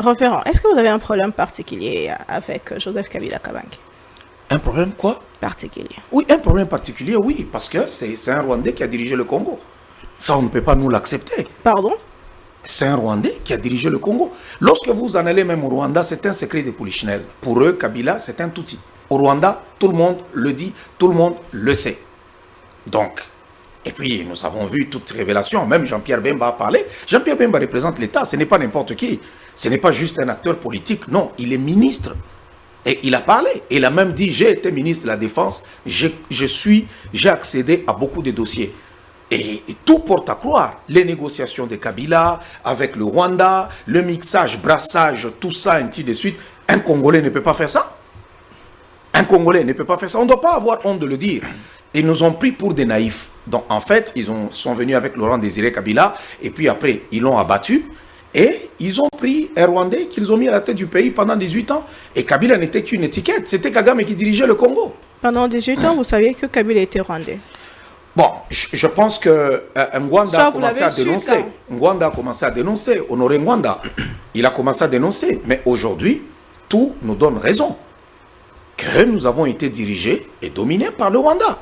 Référent, est-ce que vous avez un problème particulier avec Joseph Kabila Kabange? Un problème quoi? Particulier. Oui, un problème particulier, oui, parce que c'est un Rwandais qui a dirigé le Congo. Ça, on ne peut pas nous l'accepter. Pardon? C'est un Rwandais qui a dirigé le Congo. Lorsque vous en allez même au Rwanda, c'est un secret de Polichinelle. Pour eux, Kabila, c'est un Tutsi. Au Rwanda, tout le monde le dit, tout le monde le sait. Donc, et puis nous avons vu toute révélation, même Jean-Pierre Bemba a parlé. Jean-Pierre Bemba représente l'État, ce n'est pas n'importe qui. Ce n'est pas juste un acteur politique, non, il est ministre. Et il a parlé, il a même dit, j'ai été ministre de la Défense, j'ai accédé à beaucoup de dossiers. Et tout porte à croire, les négociations de Kabila avec le Rwanda, le mixage, brassage, tout ça, ainsi de suite. Un Congolais ne peut pas faire ça. Un Congolais ne peut pas faire ça. On ne doit pas avoir honte de le dire. Ils nous ont pris pour des naïfs. Donc en fait, sont venus avec Laurent Désiré Kabila, et puis après, ils l'ont abattu. Et ils ont pris un Rwandais qu'ils ont mis à la tête du pays pendant 18 ans. Et Kabila n'était qu'une étiquette. C'était Kagame qui dirigeait le Congo. Pendant 18 ans, vous saviez que Kabila était rwandais. Bon, je pense que Ngwanda a commencé à dénoncer. Ngwanda a commencé à dénoncer. Honoré Ngwanda, il a commencé à dénoncer. Mais aujourd'hui, tout nous donne raison. Que nous avons été dirigés et dominés par le Rwanda.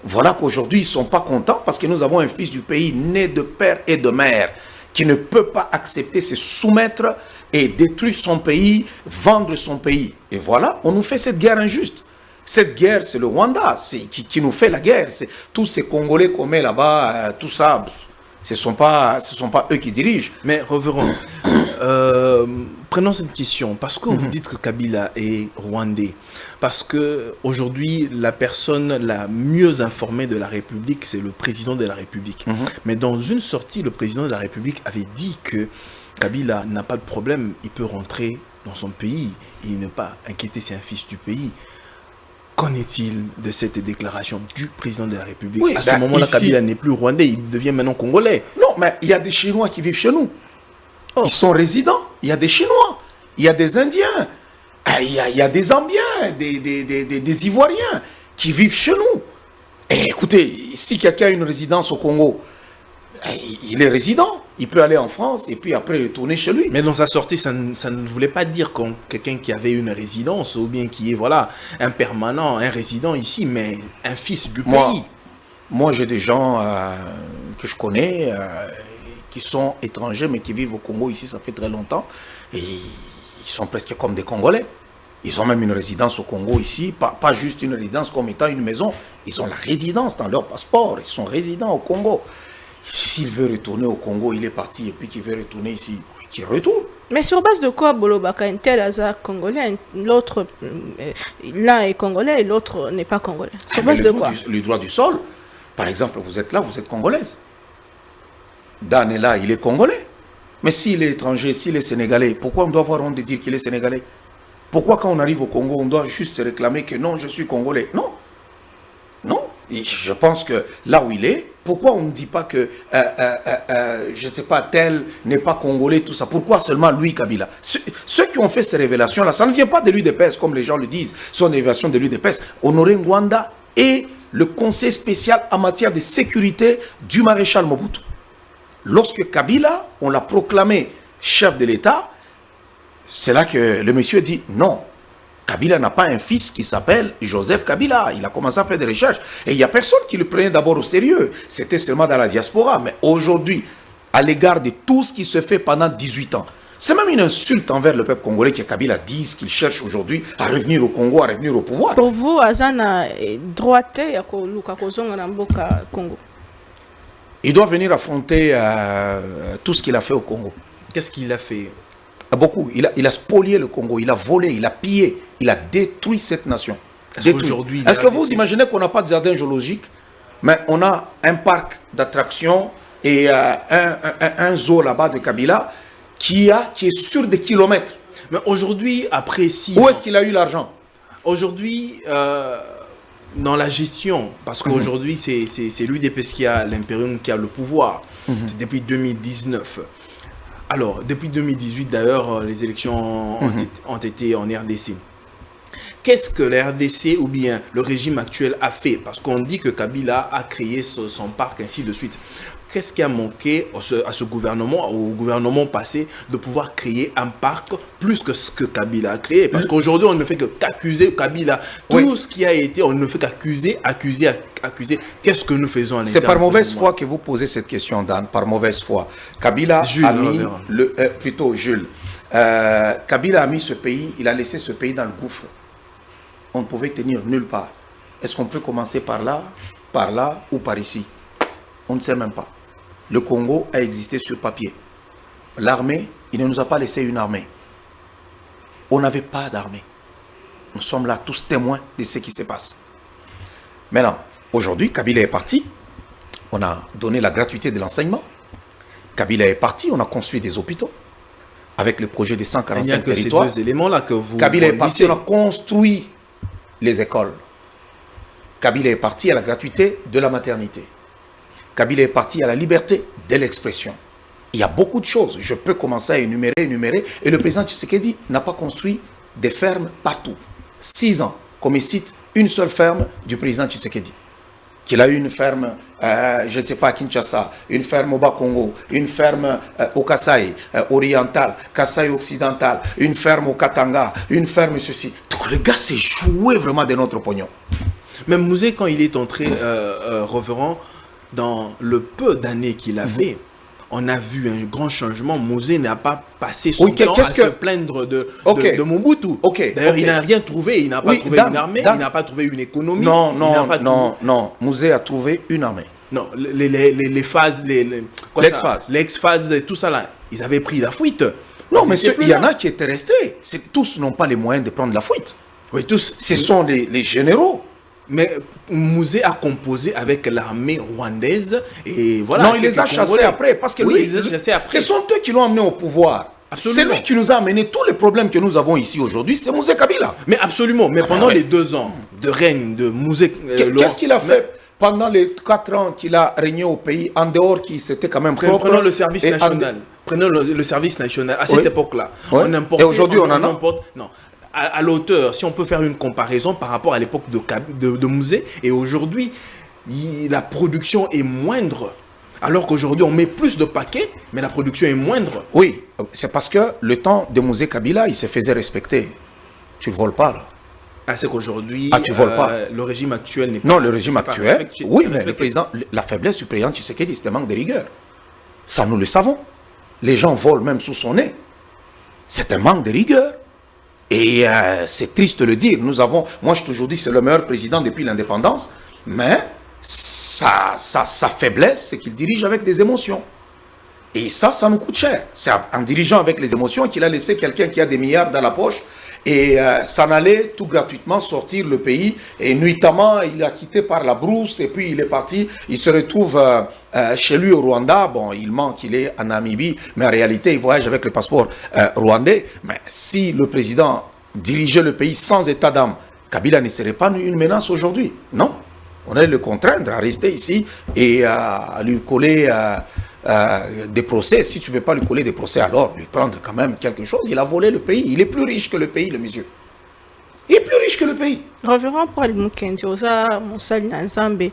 Voilà qu'aujourd'hui, ils ne sont pas contents parce que nous avons un fils du pays né de père et de mère qui ne peut pas accepter se soumettre et détruire son pays, vendre son pays. Et voilà, on nous fait cette guerre injuste. Cette guerre, c'est le Rwanda qui nous fait la guerre. Tous ces Congolais qu'on met là-bas, tout ça, ce ne sont pas eux qui dirigent. Mais revenons. Prenons cette question. Parce que vous dites que Kabila est rwandais. Parce qu'aujourd'hui, la personne la mieux informée de la République, c'est le président de la République. Mais dans une sortie, le président de la République avait dit que Kabila n'a pas de problème. Il peut rentrer dans son pays. Il n'est pas inquiété, c'est un fils du pays. Qu'en est-il de cette déclaration du président de la République? Oui, à ce moment-là, Kabila n'est plus rwandais, il devient maintenant congolais. Non, mais il y a des Chinois qui vivent chez nous. Ils sont résidents. Il y a des Chinois, il y a des Indiens, il y a des Zambiens, des Ivoiriens qui vivent chez nous. Et écoutez, si quelqu'un a une résidence au Congo, il est résident. Il peut aller en France et puis après retourner chez lui. Mais dans sa sortie, ça ne voulait pas dire quelqu'un qui avait une résidence ou bien qui est voilà, un permanent, un résident ici, mais un fils du pays. Moi, j'ai des gens que je connais qui sont étrangers mais qui vivent au Congo ici, ça fait très longtemps. Et ils sont presque comme des Congolais. Ils ont même une résidence au Congo ici, pas juste une résidence comme étant une maison. Ils ont la résidence dans leur passeport, ils sont résidents au Congo. S'il veut retourner au Congo, il est parti, et puis qu'il veut retourner ici, qu'il retourne. Mais sur base de quoi Bolobaka, un tel hasard congolais, l'autre, l'un est congolais et l'autre n'est pas congolais? Sur base de quoi? Le droit du sol, par exemple, vous êtes là, vous êtes congolaise. Dan est là, il est congolais. Mais s'il est étranger, s'il est sénégalais, pourquoi on doit avoir honte de dire qu'il est sénégalais? Pourquoi quand on arrive au Congo, on doit juste se réclamer que non, je suis congolais? Non. Non. Et je pense que là où il est, pourquoi on ne dit pas que, je ne sais pas, tel n'est pas congolais, tout ça? Pourquoi seulement lui, Kabila? Ceux qui ont fait ces révélations-là, ça ne vient pas de l'UDPS, comme les gens le disent, ce sont des révélations de l'UDPS. Honoré Ngwanda est le conseil spécial en matière de sécurité du maréchal Mobutu. Lorsque Kabila, on l'a proclamé chef de l'État, c'est là que le monsieur dit non. Kabila n'a pas un fils qui s'appelle Joseph Kabila. Il a commencé à faire des recherches. Et il n'y a personne qui le prenait d'abord au sérieux. C'était seulement dans la diaspora. Mais aujourd'hui, à l'égard de tout ce qui se fait pendant 18 ans, c'est même une insulte envers le peuple congolais que Kabila dise qu'il cherche aujourd'hui à revenir au Congo, à revenir au pouvoir. Pour vous, Azana droite ya Lukakozonga na mboka Congo. Il doit venir affronter tout ce qu'il a fait au Congo. Qu'est-ce qu'il a fait? Beaucoup. Il a spolié le Congo, il a volé, il a pillé, il a détruit cette nation. Est-ce que vous imaginez qu'on n'a pas de jardin géologique, mais on a un parc d'attractions et un zoo là-bas de Kabila qui est sur des kilomètres. Mais aujourd'hui, après 6 ans... Où est-ce qu'il a eu l'argent? Aujourd'hui, dans la gestion, parce qu'aujourd'hui, c'est l'UDPS qui a l'impérium, qui a le pouvoir. C'est depuis 2019. Alors, depuis 2018, d'ailleurs, les élections ont été en RDC. Qu'est-ce que la RDC ou bien le régime actuel a fait? Parce qu'on dit que Kabila a créé son parc, ainsi de suite. Qu'est-ce qui a manqué à ce gouvernement, au gouvernement passé, de pouvoir créer un parc plus que ce que Kabila a créé? Parce qu'aujourd'hui, on ne fait qu'accuser Kabila. Tout ce qui a été, on ne fait qu'accuser. Qu'est-ce que nous faisons en C'est par mauvaise foi que vous posez cette question, Dan, par mauvaise foi. Kabila a mis, Jules, Kabila a mis ce pays, il a laissé ce pays dans le gouffre. On ne pouvait tenir nulle part. Est-ce qu'on peut commencer par là ou par ici? On ne sait même pas. Le Congo a existé sur papier. L'armée, il ne nous a pas laissé une armée. On n'avait pas d'armée. Nous sommes là tous témoins de ce qui se passe. Maintenant, aujourd'hui, Kabila est parti. On a donné la gratuité de l'enseignement. Kabila est parti, on a construit des hôpitaux. Avec le projet des 145 territoires. Ces deux éléments-là que vous... Kabila est parti, on a construit les écoles. Kabila est parti à la gratuité de la maternité. Kabila est parti à la liberté de l'expression. Il y a beaucoup de choses. Je peux commencer à énumérer. Et le président Tshisekedi n'a pas construit des fermes partout. 6 ans, comme il cite une seule ferme du président Tshisekedi. Qu'il a eu une ferme, je ne sais pas, à Kinshasa, une ferme au Bas-Congo, une ferme au Kasaï oriental, Kasaï occidental, une ferme au Katanga, une ferme ceci. Donc le gars s'est joué vraiment de notre pognon. Même Mouzé, quand il est entré reverend, dans le peu d'années qu'il a fait, on a vu un grand changement. Mouzé n'a pas passé son temps à se plaindre de Mobutu. D'ailleurs, il n'a rien trouvé. Il n'a pas trouvé une armée, il n'a pas trouvé une économie. Non. Mouzé a trouvé une armée. Non, les phases, l'ex-phase, tout ça là, ils avaient pris la fuite. Non, mais il y en a qui étaient restés. Tous n'ont pas les moyens de prendre la fuite. Oui, tous. Ce sont les généraux. Mais Mouzé a composé avec l'armée rwandaise et voilà. Non, il les a chassés après parce que lui, ce sont eux qui l'ont amené au pouvoir. C'est lui qui nous a amené tous les problèmes que nous avons ici aujourd'hui, c'est Mouzé Kabila. Mais absolument, mais pendant les 2 ans de règne de Mouzé... Qu'est-ce qu'il a fait pendant les 4 ans qu'il a régné au pays, en dehors qui c'était quand même propre? Prenons le service national. Prenons le service national. À cette époque-là, on importait... Et aujourd'hui, on en a? Non. À l'auteur, si on peut faire une comparaison par rapport à l'époque de Mouzé, et aujourd'hui, la production est moindre. Alors qu'aujourd'hui, on met plus de paquets, mais la production est moindre. Oui, c'est parce que le temps de Mouzé Kabila, il se faisait respecter. Tu ne voles pas, là. Ah, c'est qu'aujourd'hui, tu voles pas. Le régime actuel n'est pas... Non, le régime actuel, oui, mais le président, la faiblesse du président Tshisekedi, c'est un manque de rigueur. Ça, nous le savons. Les gens volent même sous son nez. C'est un manque de rigueur. Et c'est triste de le dire. Moi je toujours dis c'est le meilleur président depuis l'indépendance, mais sa faiblesse, c'est qu'il dirige avec des émotions. Et ça nous coûte cher. C'est en dirigeant avec les émotions qu'il a laissé quelqu'un qui a des milliards dans la poche et s'en aller tout gratuitement sortir le pays. Et nuitamment, il a quitté par la brousse et puis il est parti. Il se retrouve chez lui au Rwanda. Bon, il ment qu'il est en Namibie, mais en réalité, il voyage avec le passeport rwandais. Mais si le président dirigeait le pays sans état d'âme, Kabila ne serait pas une menace aujourd'hui. Non. On allait le contraindre à rester ici et à lui coller des procès. Si tu ne veux pas lui coller des procès, alors lui prendre quand même quelque chose. Il a volé le pays. Il est plus riche que le pays, le monsieur. Il est plus riche que le pays. Reverend Paul Mukendi, oza mosali na Nzambe.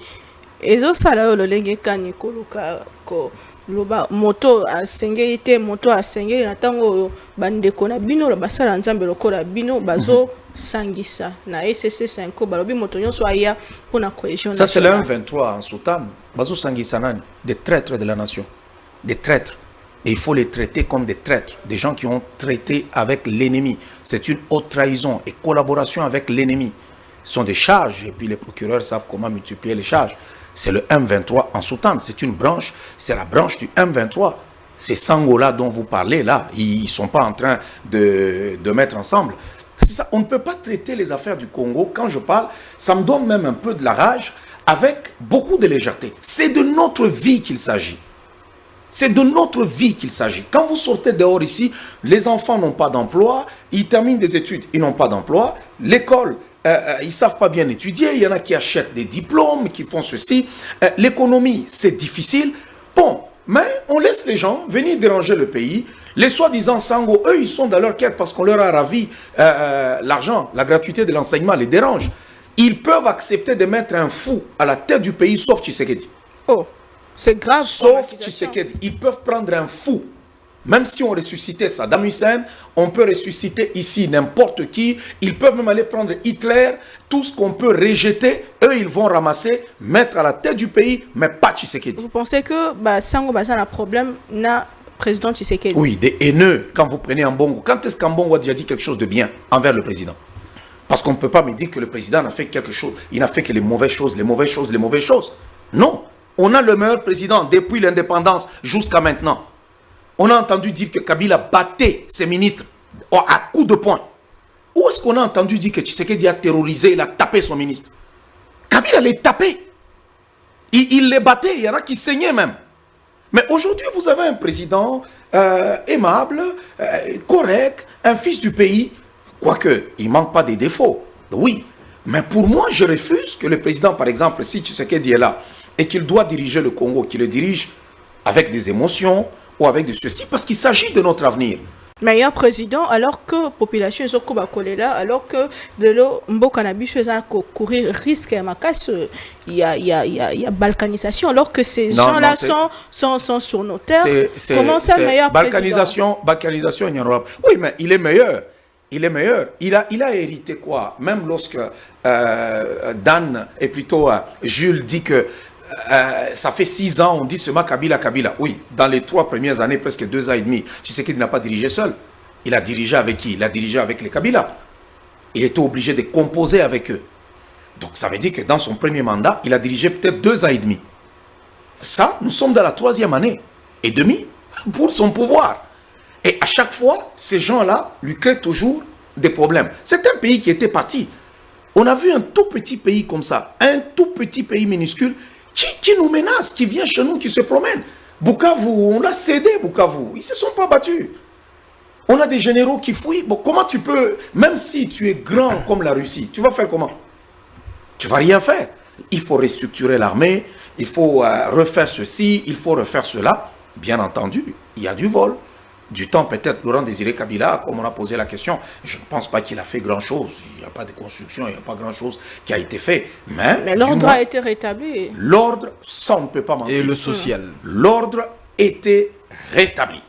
Ezo sala yo lolenge kani koluka ko loba moto asengeli te moto asengeli na tango oyo bandeko na bino basala Nzambe lokola bino bazo sangisa na SC5 balobi moto nyonso aya pona cohésion nationale. Ça c'est le 1-23 en Soudan. Bazo sangisa nani? Des traîtres de la nation. Des traîtres. Et il faut les traiter comme des traîtres, des gens qui ont traité avec l'ennemi. C'est une haute trahison et collaboration avec l'ennemi. Ce sont des charges, et puis les procureurs savent comment multiplier les charges. C'est le M23 en Soudan, c'est une branche, c'est la branche du M23. Ces Sangola dont vous parlez là, ils ne sont pas en train de mettre ensemble. Ça, on ne peut pas traiter les affaires du Congo. Quand je parle, ça me donne même un peu de la rage, avec beaucoup de légèreté. C'est de notre vie qu'il s'agit. C'est de notre vie qu'il s'agit. Quand vous sortez dehors ici, les enfants n'ont pas d'emploi, ils terminent des études, ils n'ont pas d'emploi. L'école, ils ne savent pas bien étudier, il y en a qui achètent des diplômes, qui font ceci. L'économie, c'est difficile. Bon, mais on laisse les gens venir déranger le pays. Les soi-disant Sango, eux, ils sont dans leur quête parce qu'on leur a ravi l'argent, la gratuité de l'enseignement les dérange. Ils peuvent accepter de mettre un fou à la tête du pays, sauf Tshisekedi. Oh, c'est grave. Sauf Tshisekedi. Ils peuvent prendre un fou. Même si on ressuscitait Saddam Hussein, on peut ressusciter ici n'importe qui. Ils peuvent même aller prendre Hitler. Tout ce qu'on peut rejeter, eux, ils vont ramasser, mettre à la tête du pays, mais pas Tshisekedi. Vous pensez que Sango a un problème na président Tshisekedi? Oui, des haineux. Quand vous prenez Ambongo, quand est-ce qu'Ambongo a déjà dit quelque chose de bien envers le président? Parce qu'on ne peut pas me dire que le président n'a fait quelque chose. Il n'a fait que les mauvaises choses, les mauvaises choses, les mauvaises choses. Non. On a le meilleur président depuis l'indépendance jusqu'à maintenant. On a entendu dire que Kabila battait ses ministres à coups de poing. Où est-ce qu'on a entendu dire que Tshisekedi a terrorisé, il a tapé son ministre? Kabila les tapait. Il les battait, il y en a qui saignaient même. Mais aujourd'hui, vous avez un président aimable, correct, un fils du pays, quoique il ne manque pas des défauts. Oui, mais pour moi, je refuse que le président, par exemple, si Tshisekedi est là et qu'il doit diriger le Congo, qu'il le dirige avec des émotions ou avec de ceci, parce qu'il s'agit de notre avenir. Mais il y a un président, alors que la population est là, alors que de l'eau, cannabis courir risque à ma casse, il y a balkanisation, alors que ces gens-là sont sur nos terres. Comment ça, meilleur président? Balkanisation, il y en aura. Oui, mais il est meilleur. Il est meilleur. Il a hérité quoi? Même lorsque Dan, et plutôt Jules, dit que ça fait 6 ans, on dit seulement Kabila. Oui, dans les 3 premières années, presque 2 ans et demi, tu sais qu'il n'a pas dirigé seul. Il a dirigé avec qui? Il a dirigé avec les Kabila. Il était obligé de composer avec eux. Donc ça veut dire que dans son premier mandat, il a dirigé peut-être 2 ans et demi. Ça, nous sommes dans la 3e année et demie pour son pouvoir. Et à chaque fois, ces gens-là lui créent toujours des problèmes. C'est un pays qui était parti. On a vu un tout petit pays comme ça, un tout petit pays minuscule, qui nous menace, qui vient chez nous, qui se promène. Bukavu, on l'a cédé, Bukavu. Ils ne se sont pas battus. On a des généraux qui fouillent. Bon, comment tu peux, même si tu es grand comme la Russie, tu vas faire comment? Tu ne vas rien faire. Il faut restructurer l'armée, il faut refaire ceci, il faut refaire cela. Bien entendu, il y a du vol. Du temps, peut-être, Laurent Désiré Kabila, comme on a posé la question, je ne pense pas qu'il a fait grand-chose. Il n'y a pas de construction, il n'y a pas grand-chose qui a été fait. Mais l'ordre a été rétabli. L'ordre, ça, on ne peut pas mentir. Et le social. L'ordre était rétabli.